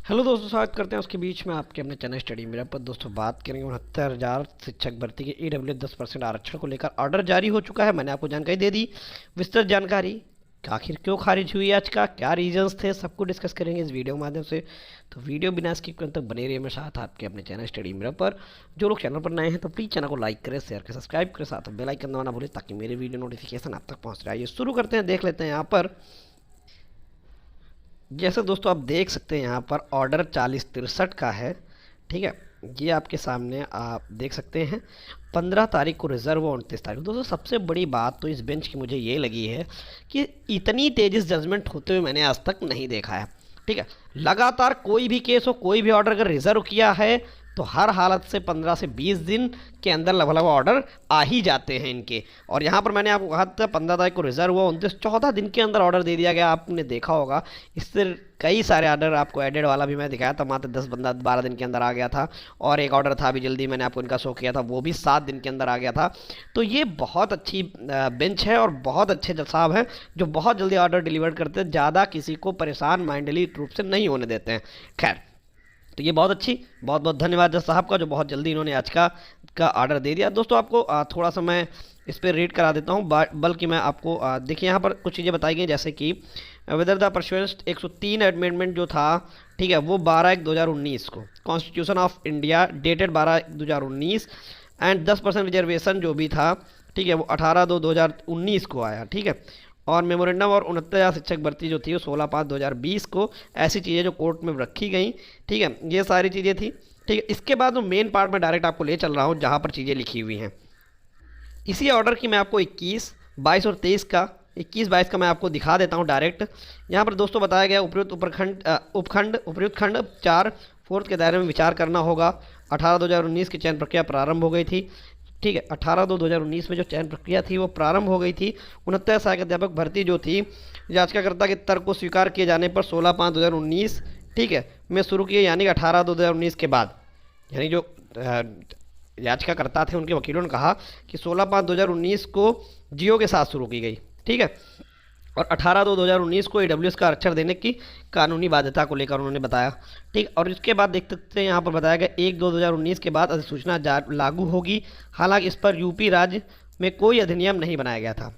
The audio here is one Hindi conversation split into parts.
हेलो दोस्तों, स्वागत करते हैं उसके बीच में आपके अपने चैनल स्टडी मेरा पर। दोस्तों बात करेंगे 69,000 शिक्षक भर्ती के ईडब्ल्यू 10% आरक्षण को लेकर ऑर्डर जारी हो चुका है। मैंने आपको जानकारी दे दी, विस्तृत जानकारी। आखिर क्यों खारिज हुई आज का, क्या रीजंस थे, सबको डिस्कस करेंगे इस वीडियो के माध्यम से। तो वीडियो बिना स्किप करने तक बने रहिए मेरे साथ आपके अपने चैनल स्टडी मेरा पर। जो लोग चैनल पर नए हैं तो प्लीज़ चैनल को लाइक करें, शेयर करें, सब्सक्राइब करें, साथ बेल आइकन दबाना भूलें ताकि मेरे वीडियो नोटिफिकेशन आप तक पहुँच रहा है। ये शुरू करते हैं, देख लेते हैं यहाँ पर। जैसे दोस्तों आप देख सकते हैं यहाँ पर ऑर्डर 4063 का है। ठीक है, ये आपके सामने आप देख सकते हैं। 15 तारीख को रिजर्व और 29 तारीख। दोस्तों सबसे बड़ी बात तो इस बेंच की मुझे ये लगी है कि इतनी तेजी से जजमेंट होते हुए मैंने आज तक नहीं देखा है। ठीक है, लगातार कोई भी केस हो, कोई भी ऑर्डर अगर रिजर्व किया है तो हर हालत से 15 से 20 दिन के अंदर लगभग ऑर्डर आ ही जाते हैं इनके। और यहाँ पर मैंने आपको कहा था 15 तारीख को रिजर्व हुआ, 14 दिन के अंदर ऑर्डर दे दिया गया। आपने देखा होगा इससे कई सारे ऑर्डर, आपको एडेड वाला भी मैं दिखाया था, मात्र 10-12 दिन के अंदर आ गया था। और एक ऑर्डर था अभी जल्दी मैंने आपको इनका शो किया था, वो भी 7 दिन के अंदर आ गया था। तो ये बहुत अच्छी बेंच है और बहुत अच्छे जज साहब हैं जो बहुत जल्दी ऑर्डर डिलीवर करते हैं, ज़्यादा किसी को परेशान माइंडली रूप से नहीं होने देते हैं। खैर, तो ये बहुत अच्छी, बहुत बहुत धन्यवाद जज साहब का जो बहुत जल्दी इन्होंने आज का ऑर्डर दे दिया। दोस्तों आपको थोड़ा सा मैं इस पर रीड करा देता हूँ, बल्कि मैं आपको देखिए यहाँ पर कुछ चीज़ें बताई गई, जैसे कि वेदर द परसुएंस 103 अमेंडमेंट जो था, ठीक है, वो 12/1/2019 को constitution of India dated 12/1/2019 and 10% reservation जो भी था, ठीक है, वो 18/2/2019 को आया। ठीक है, और मेमोरेंडम और 69,000 शिक्षक भर्ती जो थी वो 16/5/2020 को, ऐसी चीज़ें जो कोर्ट में रखी गई। ठीक है, ये सारी चीज़ें थी। ठीक है, इसके बाद वो मेन पार्ट में डायरेक्ट आपको ले चल रहा हूँ जहाँ पर चीज़ें लिखी हुई हैं। इसी ऑर्डर की मैं आपको 21, 22 और 23 का, 21-22 का मैं आपको दिखा देता हूँ डायरेक्ट। यहाँ पर दोस्तों बताया गया उपयुक्त उपयुक्त खंड 4 फोर्थ के दायरे में विचार करना होगा। 18/2019 की चयन प्रक्रिया प्रारंभ हो गई थी। ठीक है, 18/2/2019 में जो चयन प्रक्रिया थी वो प्रारंभ हो गई थी। 69 सहायक अध्यापक भर्ती जो थी, याचिकाकर्ता के तर्क को स्वीकार किए जाने पर 16/5/2019, ठीक है, में शुरू किए, यानी कि 18/2/2019 के बाद। यानी जो याचिकाकर्ता थे उनके वकीलों ने कहा कि 16/5/2019 को जियो के साथ शुरू की गई। ठीक है, और 18/2/2019 को ईडब्ल्यूएस का आरक्षण देने की कानूनी बाध्यता को लेकर उन्होंने बताया। ठीक, और इसके बाद देख सकते हैं यहाँ पर बताया गया 1/2/2019 के बाद अधिसूचना लागू होगी। हालांकि इस पर यूपी राज्य में कोई अधिनियम नहीं बनाया गया था।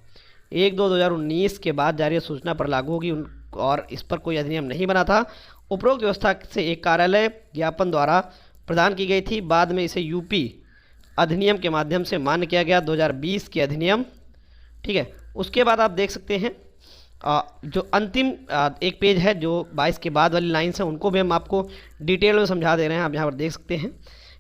1/2/2019 के बाद जारी सूचना पर लागू होगी और इस पर कोई अधिनियम नहीं बना था। उपरोक्त व्यवस्था से एक कार्यालय ज्ञापन द्वारा प्रदान की गई थी। बाद में इसे यूपी अधिनियम के माध्यम से मान्य किया गया, 2020 के अधिनियम। ठीक है, उसके बाद आप देख सकते हैं जो अंतिम एक पेज है, जो 22 के बाद वाली लाइन्स हैं, उनको भी हम आपको डिटेल में समझा दे रहे हैं। आप यहाँ पर देख सकते हैं,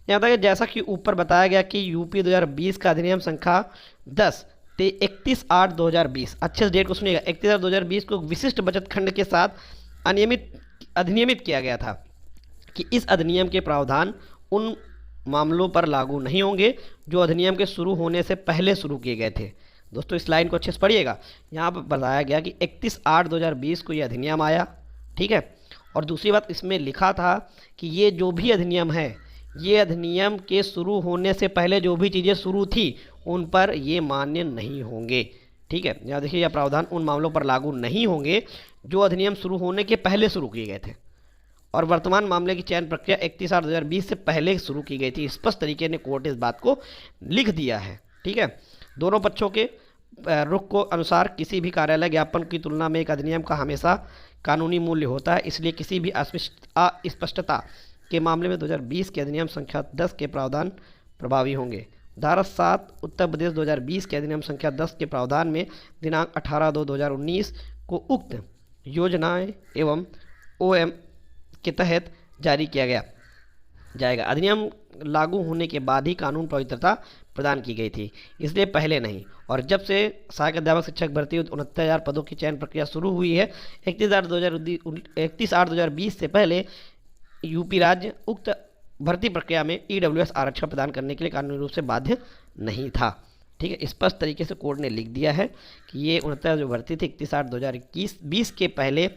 यहाँ तक जैसा कि ऊपर बताया गया कि यूपी 2020 का अधिनियम संख्या 10 31/8/2020, अच्छे से डेट को सुनिएगा, 31/8/2020 को विशिष्ट बचत खंड के साथ अधिनियमित किया गया था कि इस अधिनियम के प्रावधान उन मामलों पर लागू नहीं होंगे जो अधिनियम के शुरू होने से पहले शुरू किए गए थे। दोस्तों इस लाइन को अच्छे से पढ़िएगा। यहाँ पर बताया गया कि 31/8/2020 को ये अधिनियम आया। ठीक है, और दूसरी बात इसमें लिखा था कि ये जो भी अधिनियम है, ये अधिनियम के शुरू होने से पहले जो भी चीज़ें शुरू थी उन पर ये मान्य नहीं होंगे। ठीक है, यहाँ देखिए, यह प्रावधान उन मामलों पर लागू नहीं होंगे जो अधिनियम शुरू होने के पहले शुरू किए गए थे और वर्तमान मामले की चयन प्रक्रिया 31/8/2020 से पहले शुरू की गई थी। स्पष्ट तरीके ने कोर्ट इस बात को लिख दिया है। ठीक है, दोनों पक्षों के रुख को अनुसार किसी भी कार्यालय ज्ञापन की तुलना में एक अधिनियम का हमेशा कानूनी मूल्य होता है। इसलिए किसी भी अस्पष्टता के मामले में 2020 के अधिनियम संख्या 10 के प्रावधान प्रभावी होंगे। धारा 7 उत्तर प्रदेश 2020 के अधिनियम संख्या 10 के प्रावधान में दिनांक 18/2/2019 को उक्त योजनाएं एवं OM के तहत जारी किया जाएगा। अधिनियम लागू होने के बाद ही कानून पवित्रता प्रदान की गई थी, इसलिए पहले नहीं। और जब से सहायक अध्यापक शिक्षक भर्ती 69,000 पदों की चयन प्रक्रिया शुरू हुई है, 31/8/2020 से पहले यूपी राज्य उक्त भर्ती प्रक्रिया में ईडब्ल्यूएस आरक्षण प्रदान करने के लिए कानूनी रूप से बाध्य नहीं था। ठीक है, स्पष्ट तरीके से कोर्ट ने लिख दिया है कि ये 69 जो भर्ती थी 31/8/2020 के पहले,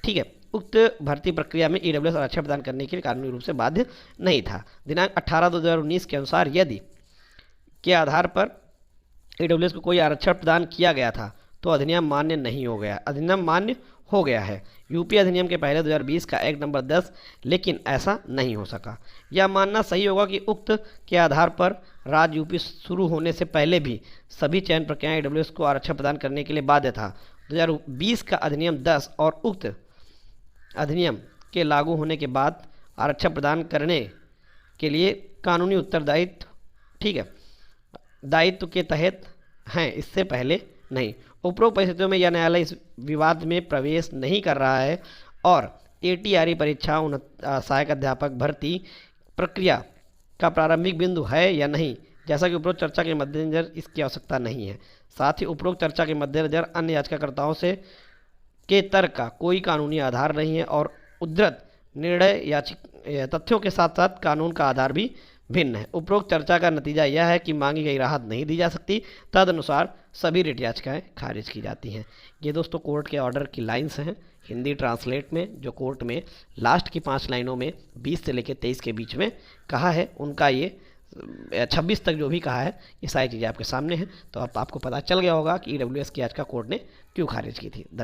ठीक है, उक्त भर्ती प्रक्रिया में ईडब्ल्यूएस आरक्षण प्रदान करने के लिए कानूनी रूप से बाध्य नहीं था। दिनांक 18/2/2019 के अनुसार यदि के आधार पर ईडब्ल्यूएस को कोई आरक्षण प्रदान किया गया था तो अधिनियम मान्य नहीं हो गया। अधिनियम मान्य हो गया है यूपी अधिनियम के पहले 2020 का एक्ट नंबर 10, लेकिन ऐसा नहीं हो सका। यह मानना सही होगा कि उक्त के आधार पर राज्य यूपी शुरू होने से पहले भी सभी चयन प्रक्रियाएं ईडब्ल्यूएस को आरक्षण प्रदान करने के लिए बाध्य था। 2020 का अधिनियम 10 और उक्त अधिनियम के लागू होने के बाद आरक्षण प्रदान करने के लिए कानूनी उत्तरदायित्व, ठीक है, दायित्व के तहत हैं, इससे पहले नहीं। उपरोक्त परिस्थितियों में यह न्यायालय इस विवाद में प्रवेश नहीं कर रहा है और एटीआरई परीक्षा सहायक अध्यापक भर्ती प्रक्रिया का प्रारंभिक बिंदु है या नहीं, जैसा कि उपरोक्त चर्चा के मद्देनजर इसकी आवश्यकता नहीं है। साथ ही उपरोक्त चर्चा के मद्देनजर अन्य याचिकाकर्ताओं से के तर्क का कोई कानूनी आधार नहीं है और उद्धृत निर्णय तथ्यों के साथ साथ कानून का आधार भी भिन्न है। उपरोक्त चर्चा का नतीजा यह है कि मांगी गई राहत नहीं दी जा सकती, तदनुसार सभी रिट याचिकाएं खारिज की जाती हैं। ये दोस्तों कोर्ट के ऑर्डर की लाइंस हैं हिंदी ट्रांसलेट में, जो कोर्ट में लास्ट की 5 लाइनों में 20 से लेकर 23 के बीच में कहा है, उनका ये 26 तक जो भी कहा है, ये सारी चीज़ें आपके सामने हैं। तो अब आपको पता चल गया होगा कि ईडब्ल्यूएस की याचिका कोर्ट ने क्यों खारिज की थी। धन्यवाद।